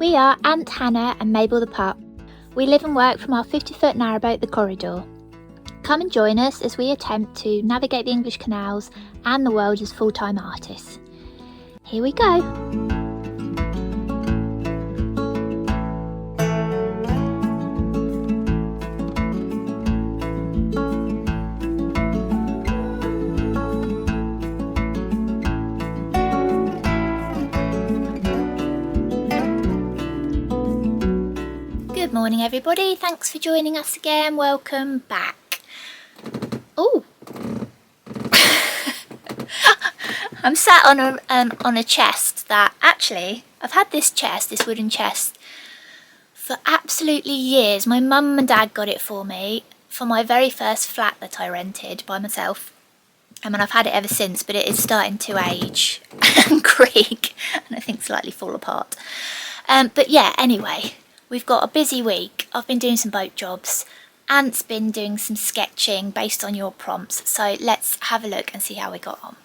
We are Aunt Hannah and Mabel the pup. We live and work from our 50-foot narrowboat, the Corridor. Come and join us as we attempt to navigate the English canals and the world as full-time artists. Here we go. Good morning everybody, thanks for joining us again, welcome back. Oh, I'm sat on a chest that actually, I've had this wooden chest, for absolutely years. My mum and dad got it for me for my very first flat that I rented by myself. I mean, I've had it ever since, but it is starting to age and creak and I think slightly fall apart. But yeah, anyway. We've got a busy week. I've been doing some boat jobs. Ant's been doing some sketching based on your prompts. So let's have a look and see how we got on.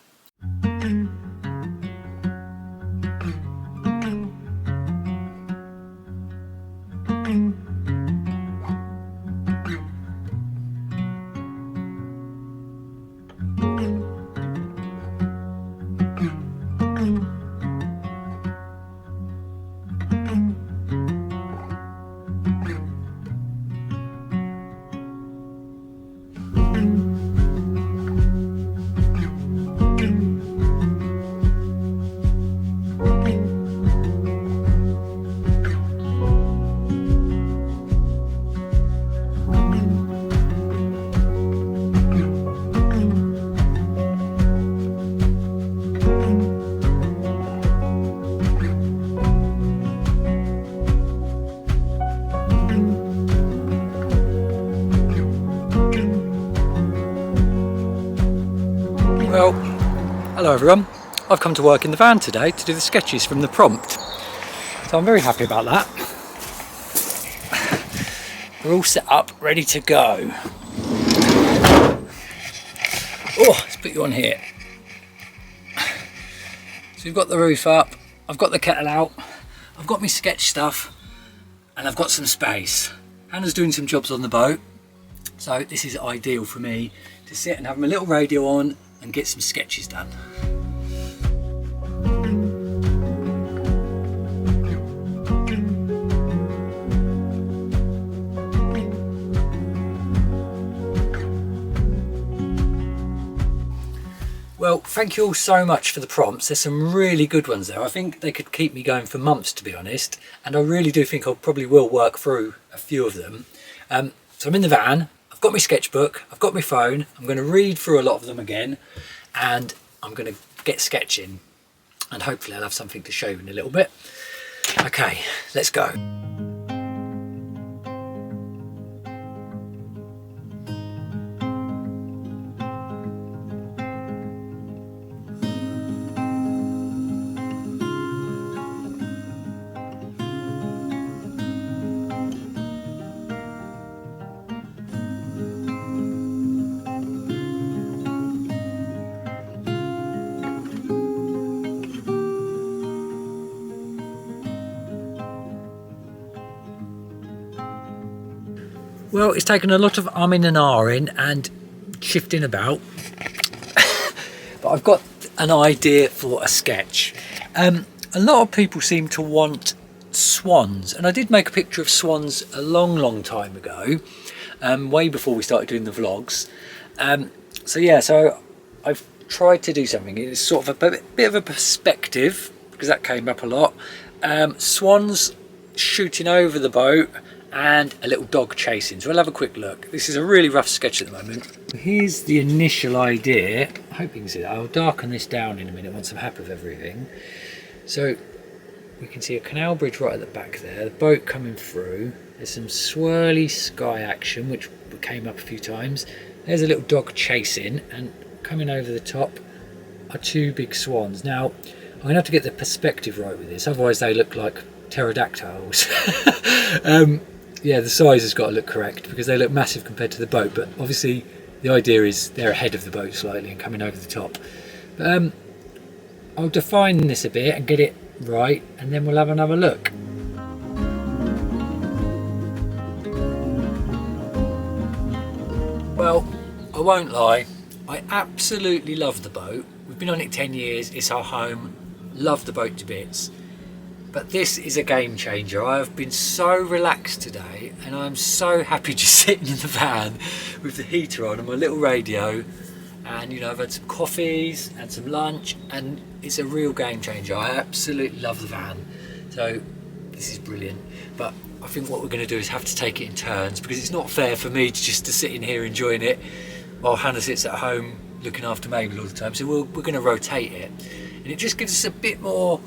Well, hello everyone. I've come to work in the van today to do the sketches from the prompt. So I'm very happy about that. We're all set up, ready to go. Oh, let's put you on here. So we've got the roof up, I've got the kettle out, I've got my sketch stuff, and I've got some space. Hannah's doing some jobs on the boat, so this is ideal for me to sit and have my little radio on and get some sketches done. Well, thank you all so much for the prompts. There's some really good ones there. I think they could keep me going for months, to be honest, and I really do think I probably will work through a few of them. So I'm in the van, I've got my sketchbook, I've got my phone, I'm going to read through a lot of them again, and I'm going to get sketching, and hopefully I'll have something to show you in a little bit. Okay, let's go. Well, it's taken a lot of umming and ahhing and shifting about, but I've got an idea for a sketch. A lot of people seem to want swans, and I did make a picture of swans a long time ago, way before we started doing the vlogs. So I've tried to do something. It's sort of a bit of a perspective, because that came up a lot. Swans shooting over the boat, and a little dog chasing. So we'll have a quick look. This is a really rough sketch at the moment. Here's the initial idea. I hope you can see that. I'll darken this down in a minute once I'm happy with everything. So we can see a canal bridge right at the back there, the boat coming through. There's some swirly sky action, which came up a few times. There's a little dog chasing, and coming over the top are two big swans. Now, I'm going to have to get the perspective right with this, otherwise they look like pterodactyls. Yeah, the size has got to look correct because they look massive compared to the boat, but obviously the idea is they're ahead of the boat slightly and coming over the top. But I'll define this a bit and get it right, and then we'll have another look. Well, I won't lie, I absolutely love the boat. We've been on it 10 years, it's our home, love the boat to bits. But this is a game changer. I have been so relaxed today and I'm so happy just sitting in the van with the heater on and my little radio, and you know, I've had some coffees and some lunch, and it's a real game changer. I absolutely love the van. So this is brilliant. But I think what we're going to do is have to take it in turns, because it's not fair for me to sit in here enjoying it while Hannah sits at home looking after Mabel all the time. So we're going to rotate it, and it just gives us a bit more,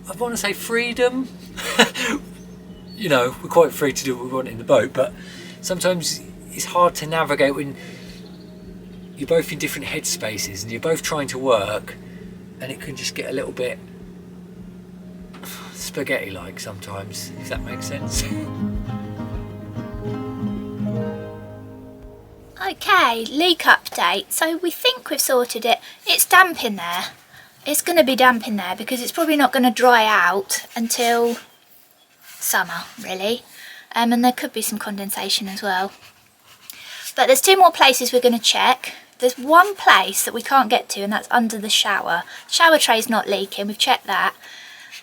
I want to say, freedom. You know, we're quite free to do what we want in the boat, but sometimes it's hard to navigate when you're both in different headspaces and you're both trying to work, and it can just get a little bit spaghetti-like sometimes, if that makes sense. Okay, leak update. So we think we've sorted it. It's damp in there. It's going to be damp in there because it's probably not going to dry out until summer, really. And there could be some condensation as well. But there's 2 more places we're going to check. There's one place that we can't get to, and that's under the shower. Shower tray's not leaking, we've checked that.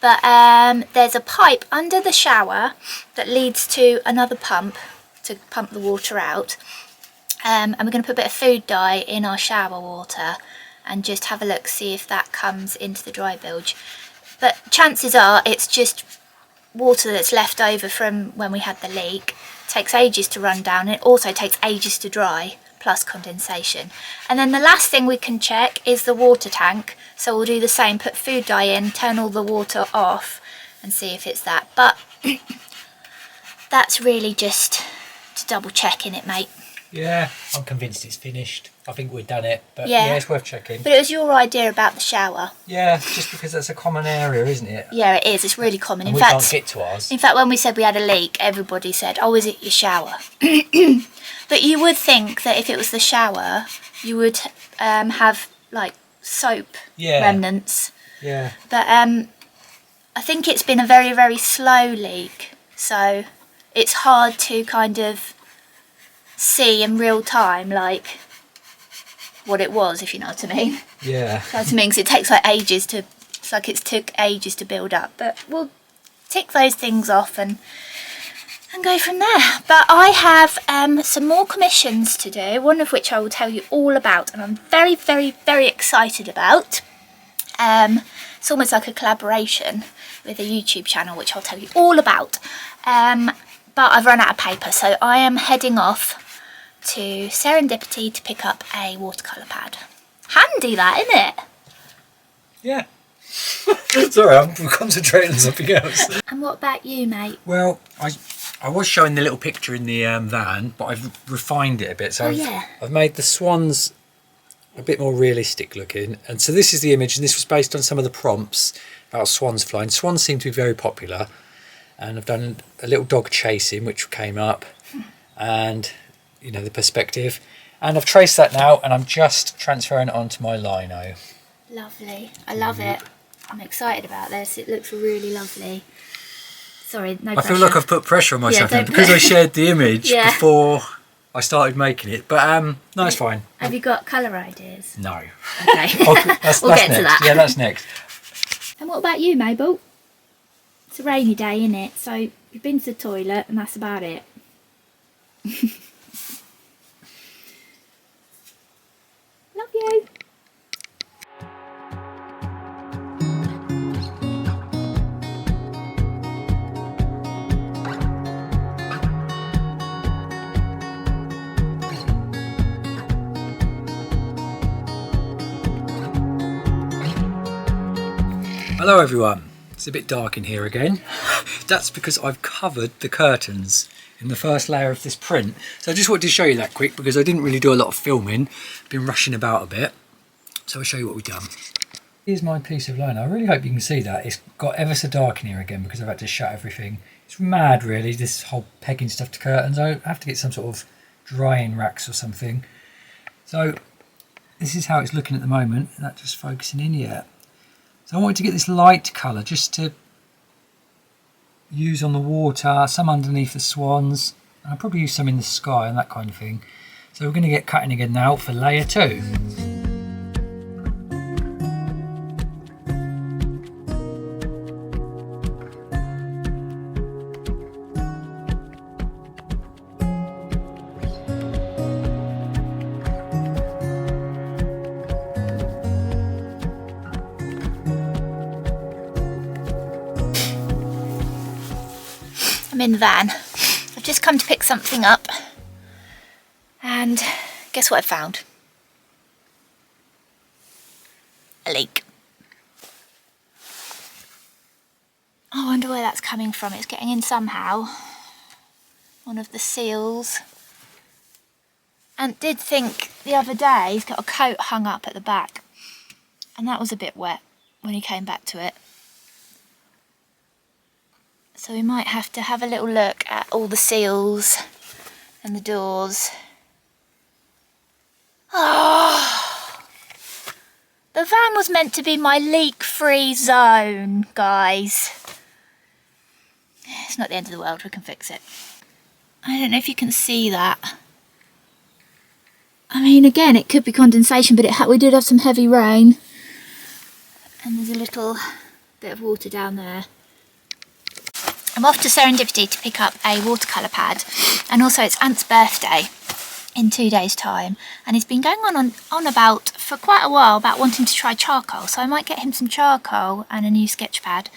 But there's a pipe under the shower that leads to another pump to pump the water out. And we're going to put a bit of food dye in our shower water and just have a look, see if that comes into the dry bilge. But chances are it's just water that's left over from when we had the leak. It takes ages to run down, and it also takes ages to dry, plus condensation. And then the last thing we can check is the water tank. So we'll do the same, put food dye in, turn all the water off and see if it's that. But that's really just to double check in it, mate. Yeah, I'm convinced it's finished. I think we've done it, but yeah, it's worth checking. But it was your idea about the shower. Yeah, just because that's a common area, isn't it? Yeah, it is. It's really common. And we can't get to ours. In fact, when we said we had a leak, everybody said, "Oh, is it your shower?" But you would think that if it was the shower, you would have like soap remnants. Yeah. But I think it's been a very, very slow leak, so it's hard to kind of see in real time, like, what it was, if you know what I mean. Yeah. That's what I mean, 'cause it takes like ages to, it's like it's took ages to build up. But we'll tick those things off and go from there. But I have some more commissions to do, one of which I will tell you all about, and I'm very, very, very excited about. It's almost like a collaboration with a YouTube channel, which I'll tell you all about. But I've run out of paper, so I am heading off to Serendipity to pick up a watercolour pad. Handy that, isn't it? Yeah. Sorry, I'm concentrating on something else. And what about you, mate? Well, I was showing the little picture in the van, but I've refined it a bit. So I've made the swans a bit more realistic looking. And so this is the image, and this was based on some of the prompts about swans flying. Swans seem to be very popular. And I've done a little dog chasing, which came up, and you know, the perspective. And I've traced that now, and I'm just transferring it onto my lino. Lovely. I love it. I'm excited about this. It looks really lovely. Sorry, no pressure. I feel like I've put pressure on myself now because I shared the image before I started making it. But no, it's fine. Have you got colour ideas? No. Okay. We'll get next. to that. Yeah, that's next. And what about you, Mabel? It's a rainy day, isn't it? So you've been to the toilet and that's about it. Love you. Hello everyone. It's a bit dark in here again. That's because I've covered the curtains in the first layer of this print. So I just wanted to show you that quick because I didn't really do a lot of filming. I've been rushing about a bit. So I'll show you what we've done. Here's my piece of lino. I really hope you can see that. It's got ever so dark in here again because I've had to shut everything. It's mad really, this whole pegging stuff to curtains. I have to get some sort of drying racks or something. So this is how it's looking at the moment. That's just focusing in yet. So I wanted to get this light colour just to use on the water, some underneath the swans. I'll probably use some in the sky and that kind of thing. So we're going to get cutting again now for layer 2. I'm in the van. I've just come to pick something up, and guess what I found? A leak. I wonder where that's coming from. It's getting in somehow. One of the seals. And did think the other day he's got a coat hung up at the back, and that was a bit wet when he came back to it. So we might have to have a little look at all the seals and the doors. Oh, the van was meant to be my leak-free zone, guys. It's not the end of the world, we can fix it. I don't know if you can see that. I mean, again, it could be condensation, but we did have some heavy rain. And there's a little bit of water down there. I'm off to Serendipity to pick up a watercolour pad, and also it's Ant's birthday in 2 days' time, and he's been going on about for quite a while about wanting to try charcoal, so I might get him some charcoal and a new sketch pad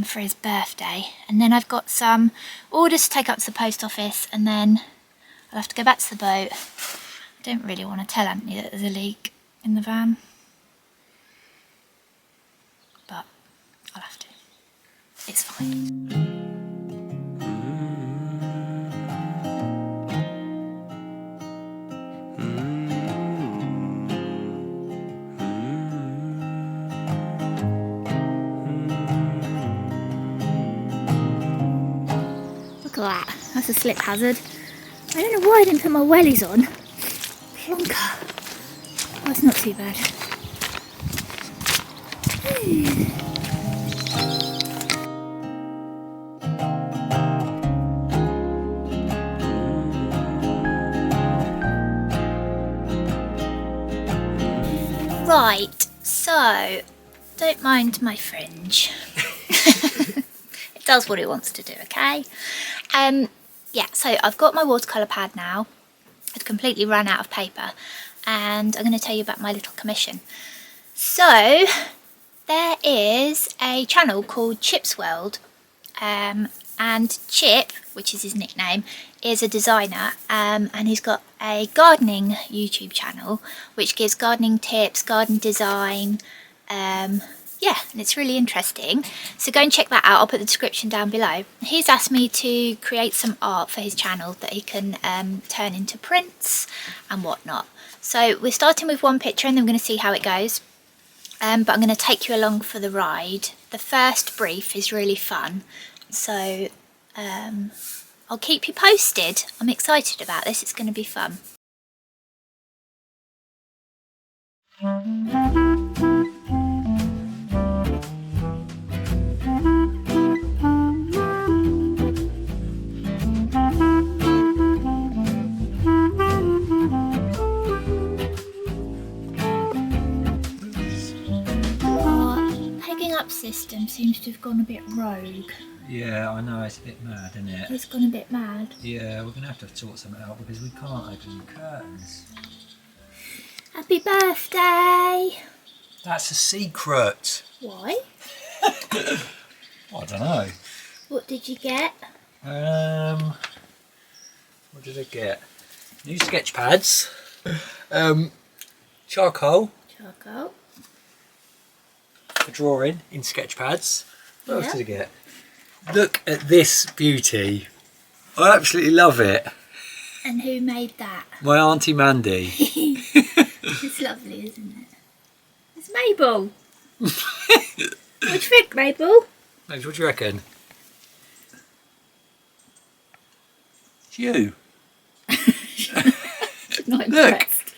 for his birthday. And then I've got some orders to take up to the post office, and then I'll have to go back to the boat. I don't really want to tell Anthony that there's a leak in the van, but I'll have to. It's fine. Look at that. That's a slip hazard. I don't know why I didn't put my wellies on. Plonker. Oh, it's not too bad. Right, so don't mind my fringe. It does what it wants to do, okay? Yeah, so I've got my watercolour pad now. I've completely run out of paper, and I'm going to tell you about my little commission. So there is a channel called Chip's World, and Chip, which is his nickname, is a designer, and he's got a gardening YouTube channel which gives gardening tips, garden design, yeah, and it's really interesting, so go and check that out. I'll put the description down below. He's asked me to create some art for his channel that he can turn into prints and whatnot. So we're starting with one picture and then we're going to see how it goes, but I'm going to take you along for the ride. The first brief is really fun, so I'll keep you posted. I'm excited about this, it's going to be fun. System seems to have gone a bit rogue. Yeah, I know, it's a bit mad, isn't it? It's gone a bit mad. Yeah, we're going to have to sort something out because we can't open the curtains. Happy birthday! That's a secret. Why? I don't know. What did you get? What did I get? New sketch pads. Charcoal. Charcoal. For drawing in sketch pads. What else did I get? Look at this beauty. I absolutely love it. And who made that? My Auntie Mandy. It's lovely, isn't it? It's Mabel. What do you think, Mabel? What do you reckon? It's you. Not Look. impressed.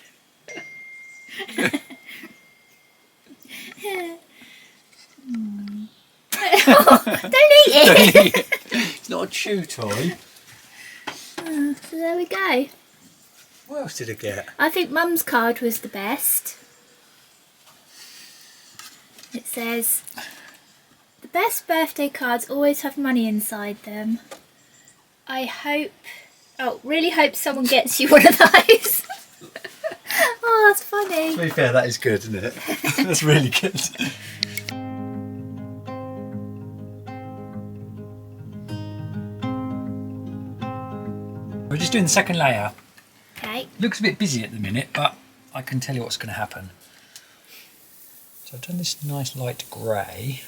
Don't eat it! It's not a chew toy. So there we go. What else did I get? I think Mum's card was the best. It says, the best birthday cards always have money inside them. Really hope someone gets you one of those. Oh, that's funny. To be fair, that is good, isn't it? That's really good. We're just doing the second layer. Okay. Looks a bit busy at the minute, but I can tell you what's going to happen. So I've done this nice light grey.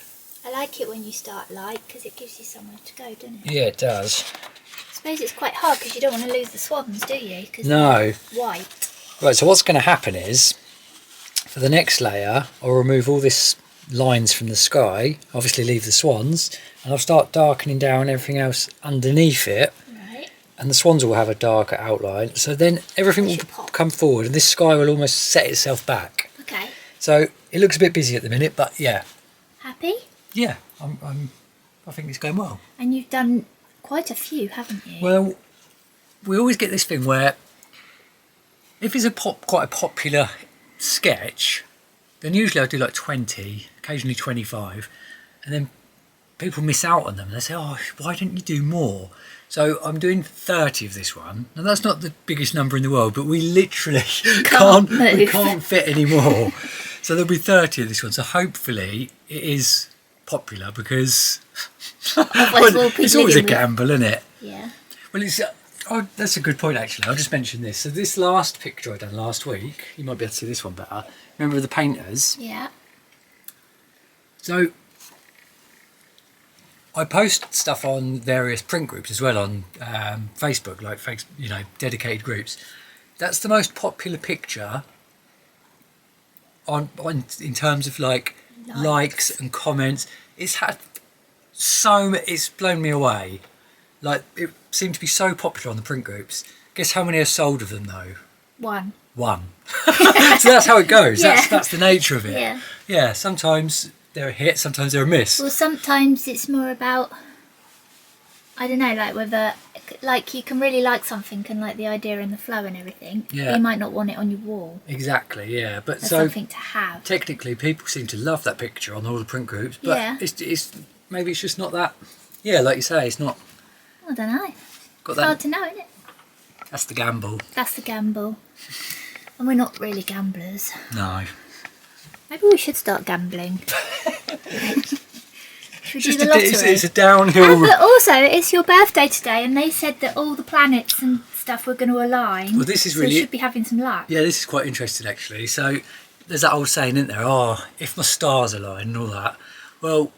I like it when you start light because it gives you somewhere to go, doesn't it? Yeah, it does. I suppose it's quite hard because you don't want to lose the swans, do you? Cause no. They're white. Right, so what's going to happen is, for the next layer, I'll remove all this lines from the sky, obviously leave the swans, and I'll start darkening down everything else underneath it. Right. And the swans will have a darker outline. So then everything will come forward and this sky will almost set itself back. Okay. So it looks a bit busy at the minute, but yeah. Happy? Yeah, I think it's going well. And you've done quite a few, haven't you? Well, we always get this thing where if it's quite a popular sketch, then usually I do like 20, occasionally 25, and then people miss out on them. They say, oh, why didn't you do more? So I'm doing 30 of this one. Now that's not the biggest number in the world, but we literally can't fit any more. So there'll be 30 of this one. So hopefully it is popular because it's always a gamble, isn't it? Yeah. Well, that's a good point actually. I'll just mention this. So this last picture I done last week, you might be able to see this one better. Remember the painters? Yeah. So I post stuff on various print groups as well on Facebook, like dedicated groups. That's the most popular picture on in terms of likes and comments. It's had it's blown me away. Like, it seemed to be so popular on the print groups. Guess how many are sold of them though? One. So that's how it goes. Yeah. That's the nature of it. Yeah. Yeah, sometimes they're a hit, sometimes they're a miss. Well, sometimes it's more about, I don't know, like whether, like you can really like something and like the idea and the flow and everything. Yeah. But you might not want it on your wall. Exactly, yeah. But That's so something to have. Technically, people seem to love that picture on all the print groups, but yeah. it's maybe it's just not that. Yeah, like you say, it's not. I don't know. It's hard to know, isn't it? That's the gamble. That's the gamble. And we're not really gamblers. No. Maybe we should start gambling. Should we do the lottery? It's a downhill. But also, it's your birthday today, and they said that all the planets and stuff were going to align. Well, this is so really. you should be having some luck. Yeah, this is quite interesting actually. So there's that old saying, isn't there? Oh, if my stars align and all that. Well,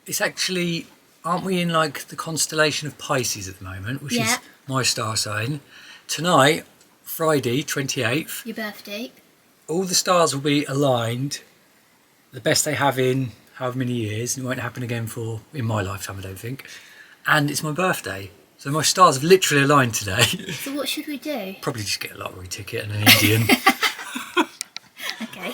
it's actually. Aren't we in like the constellation of Pisces at the moment, which is my star sign? Tonight, Friday, 28th. Your birthday. All the stars will be aligned, the best they have in however many years. It won't happen again in my lifetime, I don't think. And it's my birthday. So my stars have literally aligned today. So what should we do? Probably just get a lottery ticket and an Indian. Okay.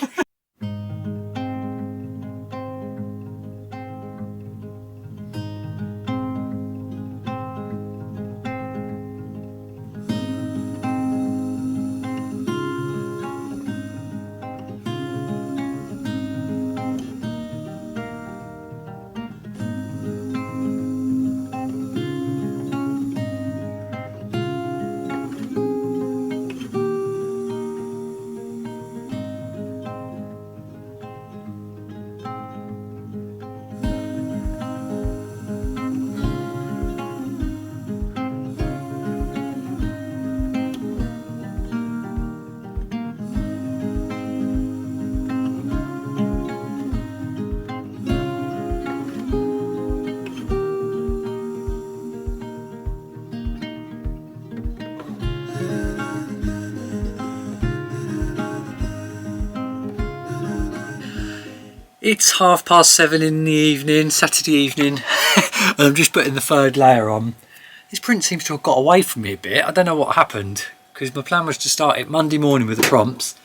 It's 7:30 in the evening, Saturday evening, and I'm just putting the third layer on. This print seems to have got away from me a bit. I don't know what happened, because my plan was to start it Monday morning with the prompts.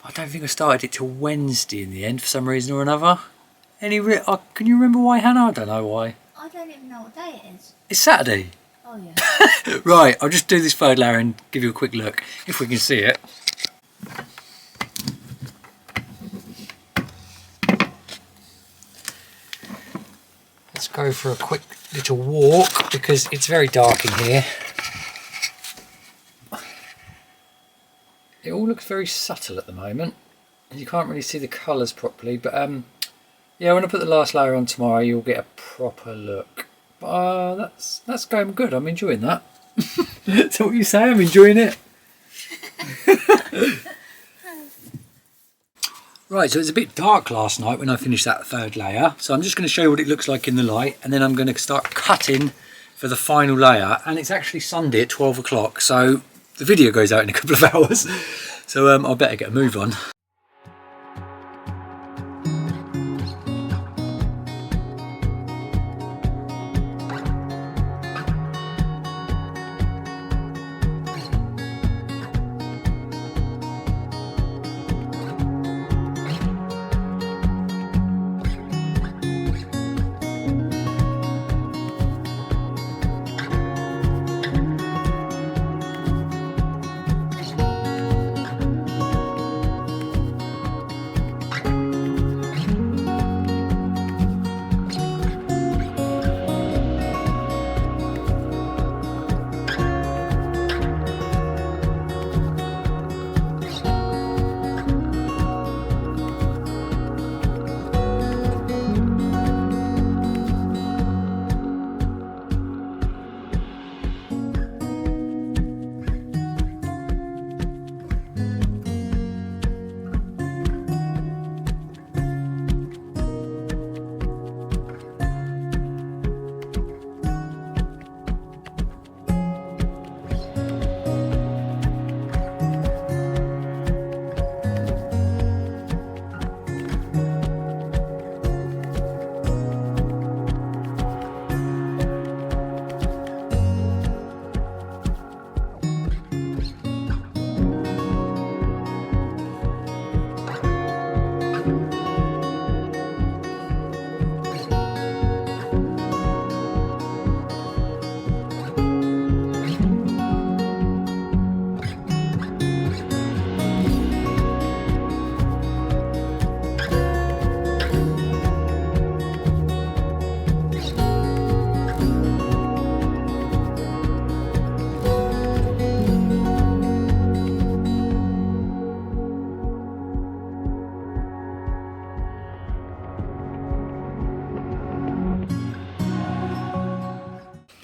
I don't think I started it till Wednesday in the end for some reason or another. Can you remember why, Hannah? I don't know why. I don't even know what day it is. It's Saturday. Oh yeah. Right, I'll just do this third layer and give you a quick look, if we can see it. Let's go for a quick little walk because it's very dark in here. It all looks very subtle at the moment. You can't really see the colours properly, but yeah, when I put the last layer on tomorrow, you'll get a proper look. But that's going good. I'm enjoying that. Is that what you say? I'm enjoying it. Right, so it's a bit dark last night when I finished that third layer. So I'm just going to show you what it looks like in the light, and then I'm going to start cutting for the final layer. And it's actually Sunday at 12 o'clock, so the video goes out in a couple of hours. So I better get a move on.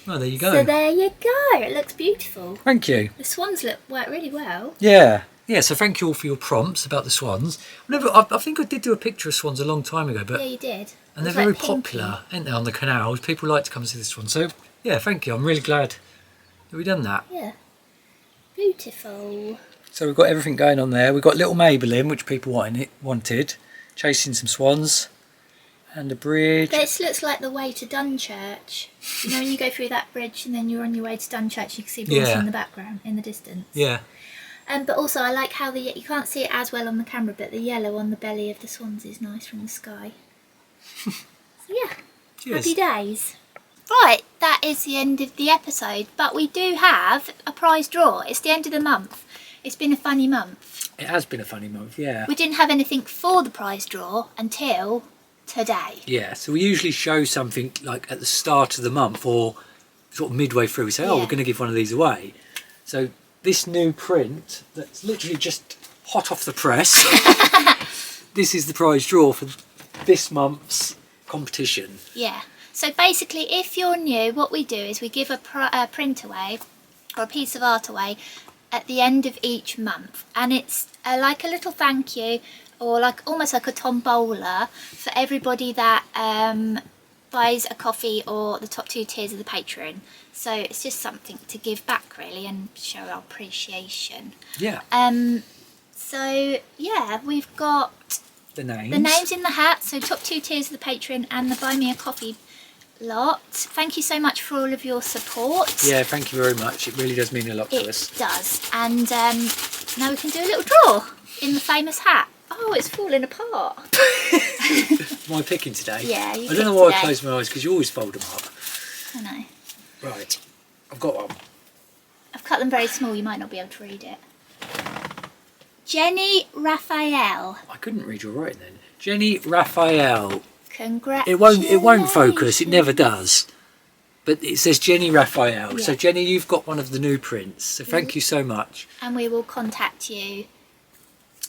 Oh, there you go. So there you go. It looks beautiful. Thank you. The swans work really well. Yeah. Yeah, so thank you all for your prompts about the swans. I think I did do a picture of swans a long time ago, but Yeah, you did. and they're very popular, aren't they, on the canals? People like to come and see the swans. So yeah, thank you. I'm really glad that we've done that. Yeah. Beautiful. So we've got everything going on there. We've got little Maybelline, which people wanted, chasing some swans, and a bridge. This looks like the way to Dunchurch. You know when you go through that bridge and then you're on your way to Dunchurch, you can see water in the background, in the distance. Yeah. But also I like how you can't see it as well on the camera, but the yellow on the belly of the swans is nice from the sky. So yeah, Cheers. Happy days. Right, that is the end of the episode, but we do have a prize draw. It's the end of the month. It's been a funny month. It has been a funny month, yeah. We didn't have anything for the prize draw until today. Yeah, so we usually show something like at the start of the month or sort of midway through. We say, oh, we're going to give one of these away. So this new print that's literally just hot off the press, this is the prize draw for this month's competition. Yeah. So basically, if you're new, what we do is we give a print away or a piece of art away at the end of each month, and it's like a little thank you, or like almost like a tombola for everybody that buys a coffee or the top 2 tiers of the Patron. So it's just something to give back really and show our appreciation. Yeah. So yeah, we've got the names in the hat. So top 2 tiers of the Patron and the Buy Me a Coffee lot. Thank you so much for all of your support. Yeah, thank you very much. It really does mean a lot to us. It does. And now we can do a little draw in the famous hat. Oh, it's falling apart. My picking today. Yeah, you I don't know why I close my eyes because you always fold them up. I know. Right. I've got one. I've cut them very small, you might not be able to read it. Jenny Raphael. I couldn't read your writing then. Jenny Raphael. Congratulations. It won't focus, it never does. But it says Jenny Raphael. Yeah. So Jenny, you've got one of the new prints. So thank you so much. And we will contact you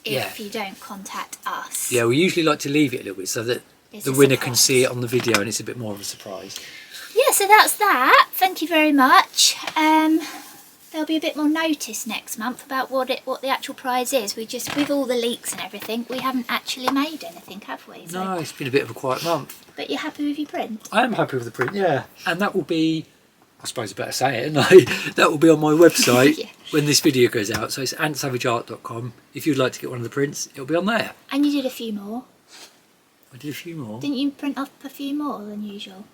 if you don't contact us. Yeah, we usually like to leave it a little bit so that It's the a winner surprise. can see it on the video and it's a bit more of a surprise. Yeah, so that's that. Thank you very much. There'll be a bit more notice next month about what the actual prize is. With all the leaks and everything, we haven't actually made anything, have we? So, No, it's been a bit of a quiet month. but you're happy with your print? I am happy with the print, yeah. And that will be, I suppose I better say it, hadn't I? That will be on my website Yeah. when this video goes out. So it's antsavageart.com. If you'd like to get one of the prints, it'll be on there. And you did a few more. I did a few more. Didn't you print off a few more than usual?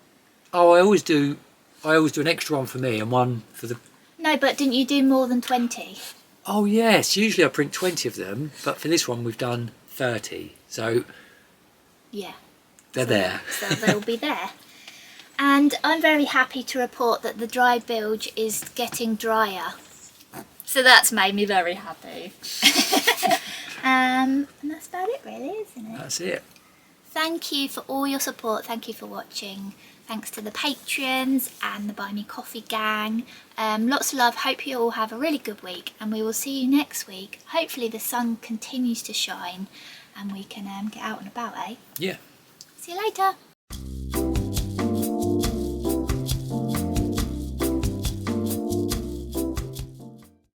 Oh, I always do an extra one for me and one for the... No, but didn't you do more than 20? Oh yes, usually I print 20 of them, but for this one we've done 30. So Yeah. they're there. So they'll be there. And I'm very happy to report that the dry bilge is getting drier. So that's made me very happy. And that's about it really, isn't it? That's it. Thank you for all your support. Thank you for watching. Thanks to the patrons and the Buy Me Coffee gang. Lots of love. Hope you all have a really good week and we will see you next week. Hopefully the sun continues to shine and we can get out and about, eh? Yeah. See you later.